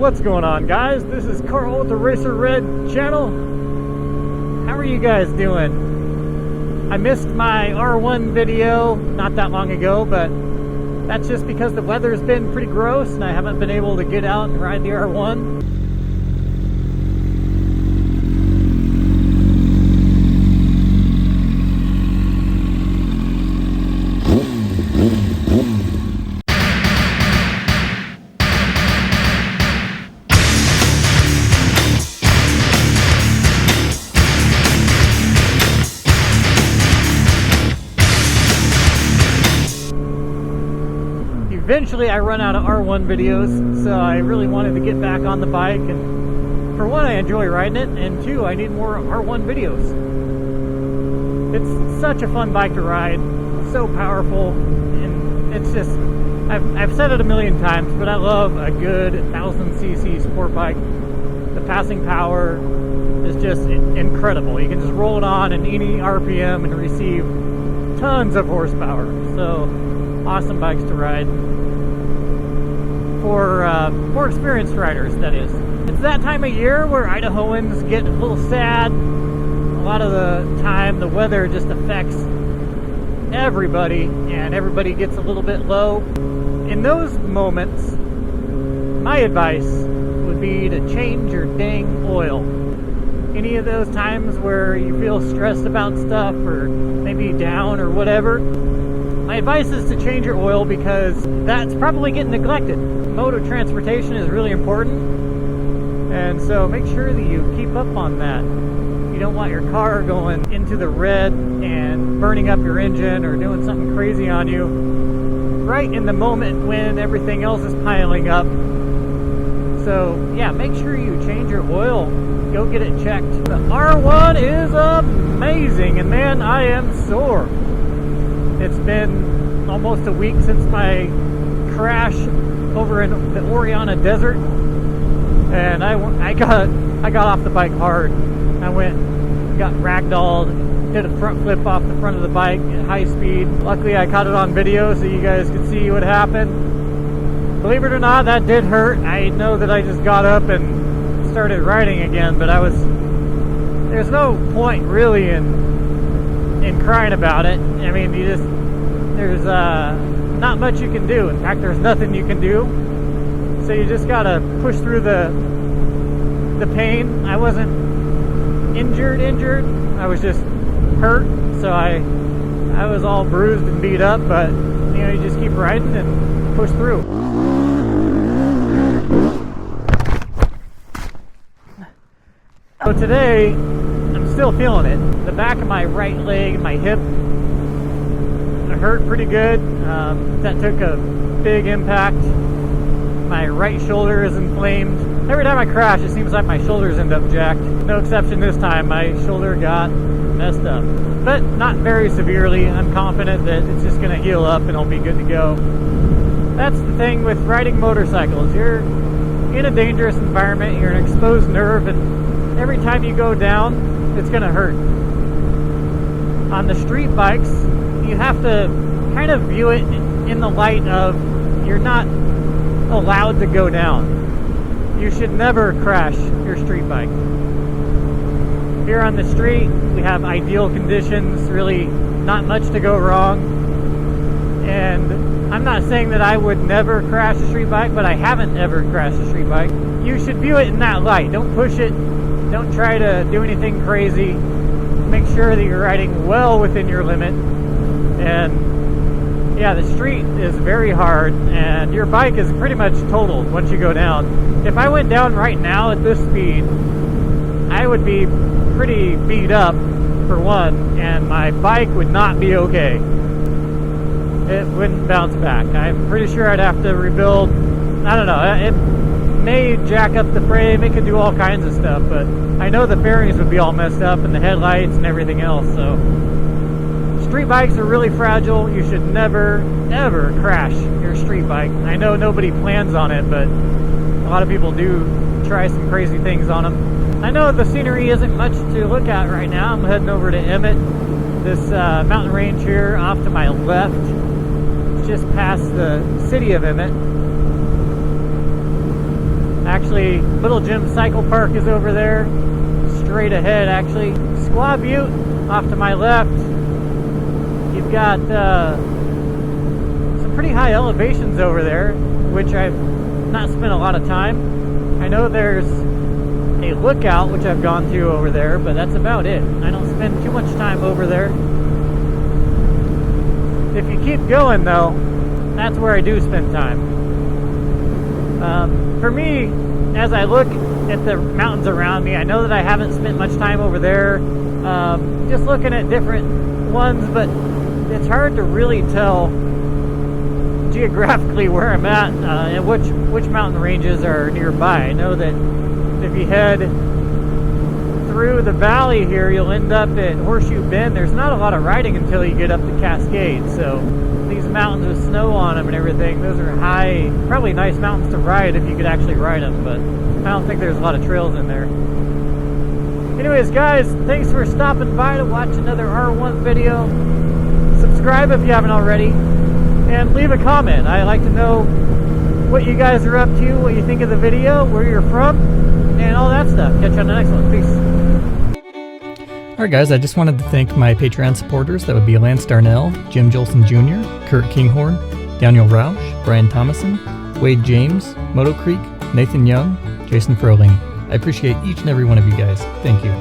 What's going on, guys? This is Carl with the Racerred channel. How are you guys doing? I missed my R1 video not that long ago, but that's just because the weather's been pretty gross and I haven't been able to get out and ride the R1. Eventually I run out of R1 videos, so I really wanted to get back on the bike, and for one, I enjoy riding it, and two, I need more R1 videos. It's such a fun bike to ride, so powerful, and it's just, I've said it a million times, but I love a good 1000cc sport bike. The passing power is just incredible. You can just roll it on in any RPM and receive tons of horsepower. So awesome bikes to ride for more experienced riders, that is. It's that time of year where Idahoans get a little sad. A lot of the time the weather just affects everybody and everybody gets a little bit low. In those moments, my advice would be to change your dang oil. Any of those times where you feel stressed about stuff or maybe down or whatever, my advice is to change your oil, because that's probably getting neglected. Mode of transportation is really important, and so make sure that you keep up on that. You don't want your car going into the red and burning up your engine or doing something crazy on you right in the moment when everything else is piling up. So yeah, make sure you change your oil. Go get it checked. The R1 is amazing, and man, I am sore. It's been almost a week since my crash over in the Oriana Desert, and I got off the bike hard. I got ragdolled, did a front flip off the front of the bike at high speed. Luckily, I caught it on video so you guys could see what happened. Believe it or not, that did hurt. I know that I just got up and started riding again, but there's no point really in crying about it. I mean, there's not much you can do. In fact, there's nothing you can do. So you just gotta push through the pain. I wasn't injured. I was just hurt. So I was all bruised and beat up, but you just keep riding and push through. So today, I'm still feeling it. The back of my right leg, my hip, hurt pretty good. That took a big impact. My right shoulder is inflamed. Every time I crash, it seems like my shoulders end up jacked. No exception this time. My shoulder got messed up, but not very severely. I'm confident that it's just going to heal up and I'll be good to go. That's the thing with riding motorcycles. You're in a dangerous environment. You're an exposed nerve, and every time you go down, it's going to hurt. On the street bikes, you have to kind of view it in the light of you're not allowed to go down. You should never crash your street bike. Here on the street, we have ideal conditions, really not much to go wrong. And I'm not saying that I would never crash a street bike, but I haven't ever crashed a street bike. You should view it in that light. Don't push it. Don't try to do anything crazy. Make sure that you're riding well within your limit. And yeah, the street is very hard, and your bike is pretty much totaled once you go down. If I went down right now at this speed, I would be pretty beat up, for one, and my bike would not be okay. It wouldn't bounce back. I'm pretty sure I'd have to rebuild. I don't know. It may jack up the frame. It could do all kinds of stuff, but I know the fairings would be all messed up and the headlights and everything else. So street bikes are really fragile. You should never, ever crash your street bike. I know nobody plans on it, but a lot of people do try some crazy things on them. I know the scenery isn't much to look at right now. I'm heading over to Emmett. This mountain range here off to my left. It's just past the city of Emmett. actually, Little Jim Cycle Park is over there, straight ahead actually. Squaw Butte off to my left. You've got some pretty high elevations over there, which I've not spent a lot of time. I know there's a lookout, which I've gone through over there, but that's about it. I don't spend too much time over there. If you keep going though, that's where I do spend time. For me, as I look at the mountains around me, I know that I haven't spent much time over there, just looking at different ones, but it's hard to really tell geographically where I'm at and which mountain ranges are nearby. I know that if you head through the valley here, you'll end up at Horseshoe Bend. There's not a lot of riding until you get up to Cascade, so these mountains with snow on them and everything, those are high, probably nice mountains to ride if you could actually ride them, but I don't think there's a lot of trails in there. Anyways, guys, thanks for stopping by to watch another R1 video. Subscribe if you haven't already, and leave a comment. I like to know what you guys are up to, what you think of the video, where you're from, and all that stuff. Catch you on the next one. Peace. Alright guys, I just wanted to thank my Patreon supporters. That would be Lance Darnell, Jim Jolson Jr., Kurt Kinghorn, Daniel Roush, Brian Thomason, Wade James, Moto Creek, Nathan Young, Jason Froling. I appreciate each and every one of you guys. Thank you.